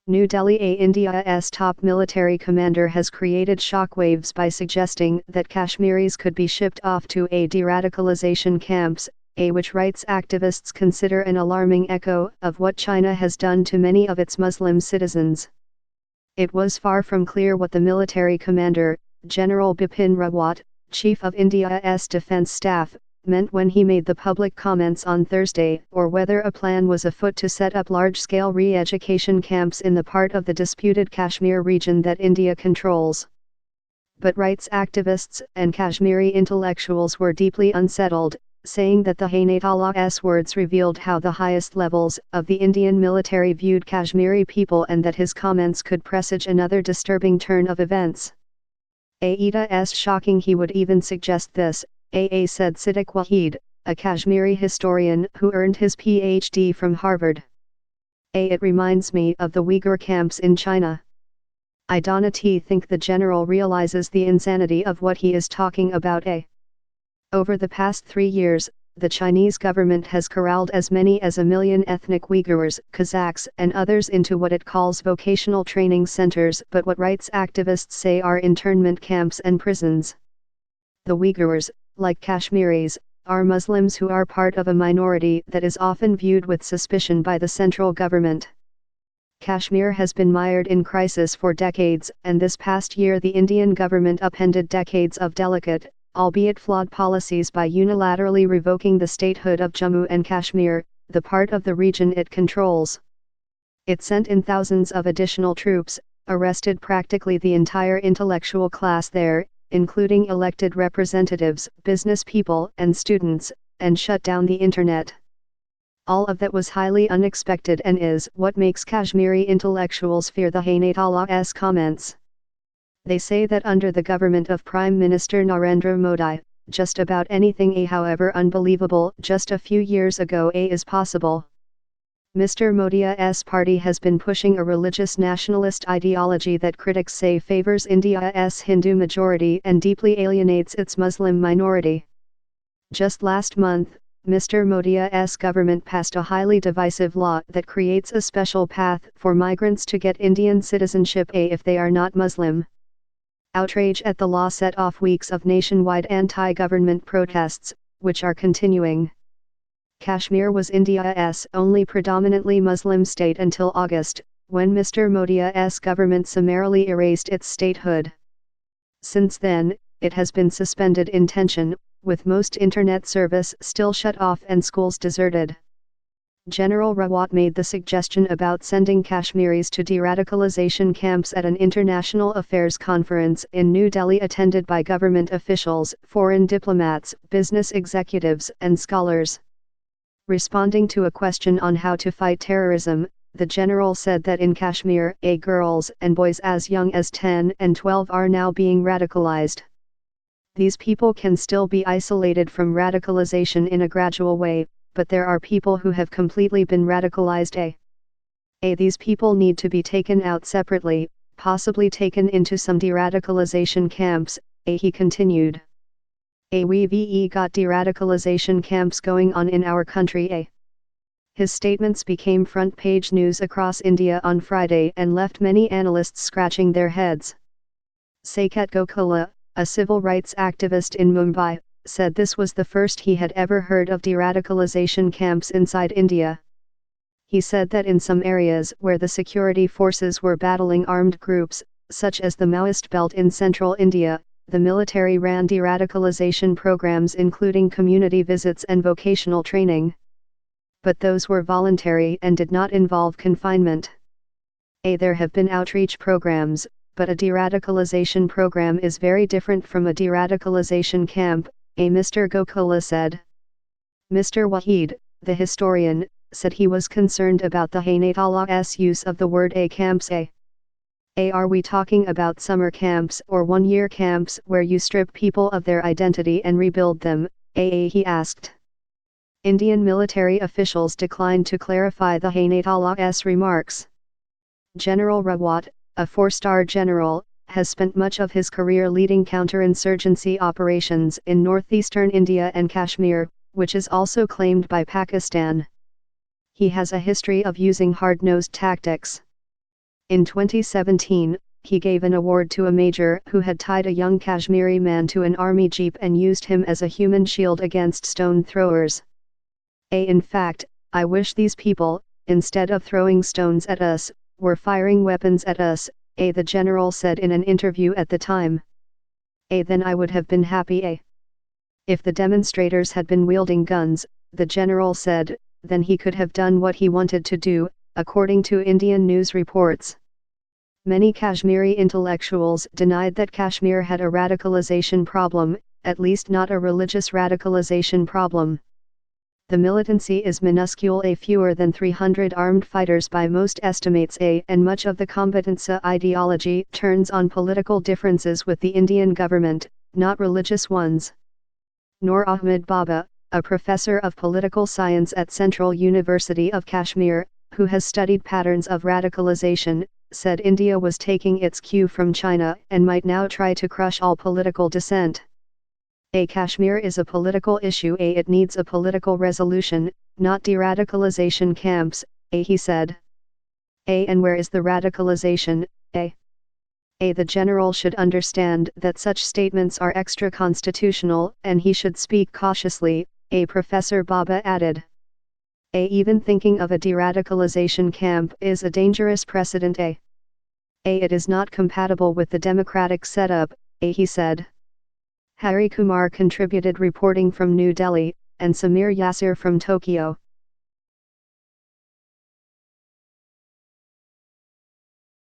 New Delhi. India's top military commander has created shockwaves by suggesting that Kashmiris could be shipped off to deradicalization camps, which rights activists consider an alarming echo of what China has done to many of its Muslim citizens. It was far from clear what the military commander, General Bipin Rawat, chief of India's defense staff, meant when he made the public comments on Thursday, or whether a plan was afoot to set up large-scale re-education camps in the part of the disputed Kashmir region that India controls. But rights activists and Kashmiri intellectuals were deeply unsettled, saying that the Hayatallah's words revealed how the highest levels of the Indian military viewed Kashmiri people and that his comments could presage another disturbing turn of events. It's shocking he would even suggest this, said Siddiq Wahid, a Kashmiri historian who earned his PhD from Harvard. It reminds me of the Uyghur camps in China. I don't think the general realizes the insanity of what he is talking about. Over the past 3 years, the Chinese government has corralled as many as 1 million ethnic Uyghurs, Kazakhs and others into what it calls vocational training centers, but what rights activists say are internment camps and prisons. The Uyghurs, like Kashmiris, are Muslims who are part of a minority that is often viewed with suspicion by the central government. Kashmir has been mired in crisis for decades, and this past year the Indian government upended decades of delicate, albeit flawed policies by unilaterally revoking the statehood of Jammu and Kashmir, the part of the region it controls. It sent in thousands of additional troops, arrested practically the entire intellectual class there, including elected representatives, business people and students, and shut down the internet. All of that was highly unexpected and is what makes Kashmiri intellectuals fear the Hayatallah's comments. They say that under the government of Prime Minister Narendra Modi, just about anything, however unbelievable just a few years ago, is possible. Mr. Modi's party has been pushing a religious nationalist ideology that critics say favors India's Hindu majority and deeply alienates its Muslim minority. Just last month, Mr. Modi's government passed a highly divisive law that creates a special path for migrants to get Indian citizenship if they are not Muslim. Outrage at the law set off weeks of nationwide anti-government protests, which are continuing. Kashmir was India's only predominantly Muslim state until August, when Mr. Modi's government summarily erased its statehood. Since then, it has been suspended in tension, with most internet service still shut off and schools deserted. General Rawat made the suggestion about sending Kashmiris to deradicalization camps at an international affairs conference in New Delhi attended by government officials, foreign diplomats, business executives, and scholars. Responding to a question on how to fight terrorism, the general said that in Kashmir, girls and boys as young as 10 and 12 are now being radicalized. These people can still be isolated from radicalization in a gradual way, but there are people who have completely been radicalized. These people need to be taken out separately, possibly taken into some deradicalization camps, he continued. We've got deradicalization camps going on in our country. His statements became front-page news across India on Friday and left many analysts scratching their heads. Saket Gokula, a civil rights activist in Mumbai, said this was the first he had ever heard of deradicalization camps inside India. He said that in some areas where the security forces were battling armed groups, such as the Maoist belt in central India, the military ran deradicalization programs including community visits and vocational training. But those were voluntary and did not involve confinement. There have been outreach programs, but a deradicalization program is very different from a deradicalization camp, Mr. Gokula said. Mr. Wahid, the historian, said he was concerned about the Hayatallah's use of the word camps. Are we talking about summer camps or one-year camps where you strip people of their identity and rebuild them, he asked. Indian military officials declined to clarify the Hayatallah's remarks. General Rawat, a 4-star general, has spent much of his career leading counterinsurgency operations in northeastern India and Kashmir, which is also claimed by Pakistan. He has a history of using hard-nosed tactics. In 2017, he gave an award to a major who had tied a young Kashmiri man to an army jeep and used him as a human shield against stone throwers. In fact, I wish these people, instead of throwing stones at us, were firing weapons at us, the general said in an interview at the time. Then I would have been happy. If the demonstrators had been wielding guns, the general said, then he could have done what he wanted to do, according to Indian news reports. Many Kashmiri intellectuals denied that Kashmir had a radicalization problem, at least not a religious radicalization problem. The militancy is minuscule, fewer than 300 armed fighters by most estimates, and much of the combatancy ideology turns on political differences with the Indian government, not religious ones. Noor Ahmed Baba, a professor of political science at Central University of Kashmir, who has studied patterns of radicalization, said India was taking its cue from China and might now try to crush all political dissent. Kashmir is a political issue, it needs a political resolution, not de-radicalization camps, he said. And where is the radicalization, the general should understand that such statements are extra-constitutional and he should speak cautiously, Professor Baba added. Even thinking of a de-radicalization camp is a dangerous precedent. It is not compatible with the democratic setup, he said. Hari Kumar contributed reporting from New Delhi, and Samir Yasir from Tokyo.